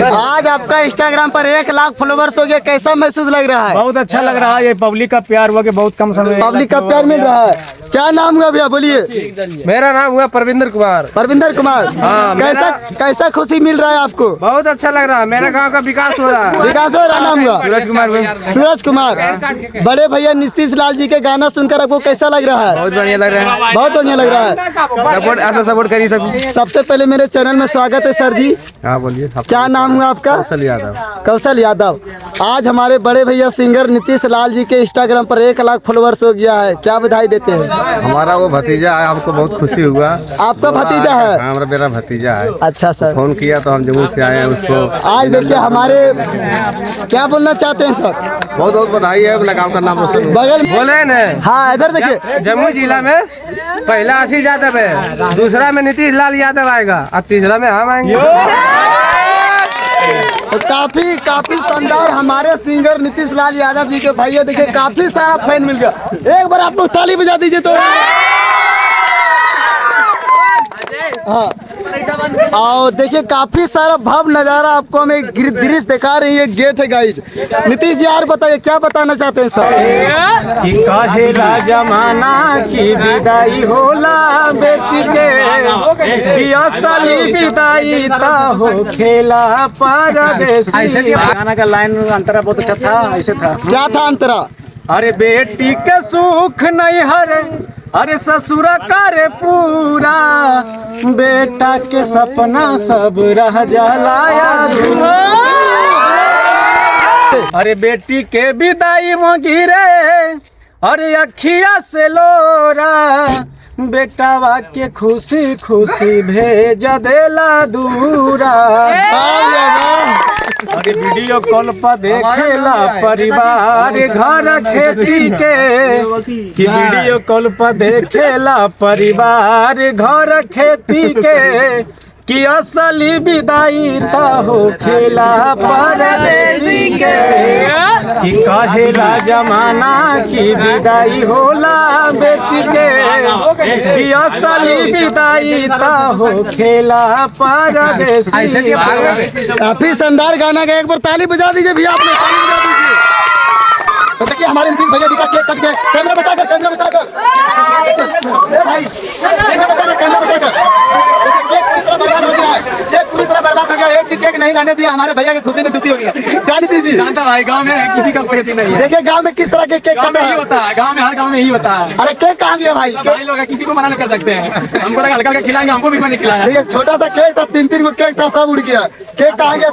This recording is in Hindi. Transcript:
आज आपका इंस्टाग्राम पर 1 लाख फॉलोवर्स हो गया, कैसा महसूस लग रहा है? बहुत अच्छा लग रहा है। ये पब्लिक का प्यार हुआ कि बहुत कम समय पब्लिक का प्यार मिल रहा है। क्या नाम हुआ भैया, बोलिए। मेरा नाम हुआ परविंदर कुमार। परविंदर कुमार। हाँ, कैसा खुशी मिल रहा है आपको? बहुत अच्छा लग रहा है। मेरे गांव का विकास हो रहा है। विकास हो रहा। नाम हुआ सूरज कुमार। सूरज कुमार। बड़े भैया नीतीश लाल जी के गाना सुनकर आपको कैसा लग रहा है? बहुत बढ़िया लग रहा है। बहुत बढ़िया लग रहा है। सपोर्ट आप सपोर्ट करिए सब। सबसे पहले मेरे चैनल में स्वागत है सर जी। हाँ बोलिए। क्या नाम हुआ आपका? कौशल यादव। कौशल यादव। आज हमारे बड़े भैया सिंगर नीतीश लाल जी के इंस्टाग्राम पर 1 लाख फॉलोवर्स हो गया है, क्या बधाई देते हैं? हमारा वो भतीजा है, हमको बहुत खुशी हुआ। आपका भतीजा है? हाँ, हमारा मेरा भतीजा है। अच्छा सर। फोन किया तो हम जम्मू से आए हैं उसको। आज देखिए हमारे क्या बोलना चाहते हैं सर? बहुत बहुत बधाई है, अपना गाँव का नाम रोशन। बगल बोले न। हाँ इधर देखिए। जम्मू जिला में पहला आशीष यादव है, दूसरा में नीतीश लाल यादव आएगा और तीसरा में हम आएंगे। तो काफी शानदार हमारे सिंगर नीतीश लाल यादव जी के भैया देखिए काफी सारा फैन मिल गया। एक बार आप लोग ताली बजा दीजिए तो। हाँ, और देखिए काफी सारा भव्य नजारा आपको हमें दृश्य दिखा रही है। गेट है गाइड। नीतीश जी यार बताइए क्या बताना चाहते हैं सर? कि कहेला जमाना की विदाई होला बेटी के, कि असली विदाई ता हो खेला परदेसी। गाना का लाइन अंतरा बहुत अच्छा था। ऐसे था, क्या था अंतरा? अरे बेटी के सुख नहीं हरे, अरे ससुर करे पूरा, बेटा के सपना सब रह जलाया। अरे बेटी के विदाई मोगी रे, अरे अखिया से लोरा, बेटावा के खुशी खुशी भेज देला दूरा। अरे वीडियो कॉल पर देखेला परिवार घर खेती के, कि वीडियो कॉल पर देखेला परिवार घर खेती के, कि असली विदाई ता हो खेला परदेसी के, कि कहेला जमाना की विदाई होला बेटी के, कि असली विदाई ता हो खेला परदेसी। काफी शानदार गाना का एक बार ताली बजा दीजिए भैया, आप लोग ताली बजा दीजिए। तो देखिए हमारे नीतीश भैया जी का केक कट गया। कैमरा बताकर कैमरा बताकर भाई, कैमरा बताकर कैमरा बताकर। पूरी तरह बर्बाद हो गया। एक भी केक नहीं लाने दिया। हमारे भैया की खुशी में दुखी हो गया। क्या नीतीश जी? जानता भाई गांव में किसी का कोई नहीं है। देखिए गांव में किस तरह के केक कट रहा है। होता है गांव में, हर गांव में यही होता है। अरे केक कहाँ गया भाई? भाई लोग किसी को मना नहीं कर सकते हैं। हमको हल्का हल्का खिलाएंगे, हमको भी मैंने खिलाया। देखिए छोटा सा केक था, 3 को केक था, सब उड़ गया। केक कहाँ गया?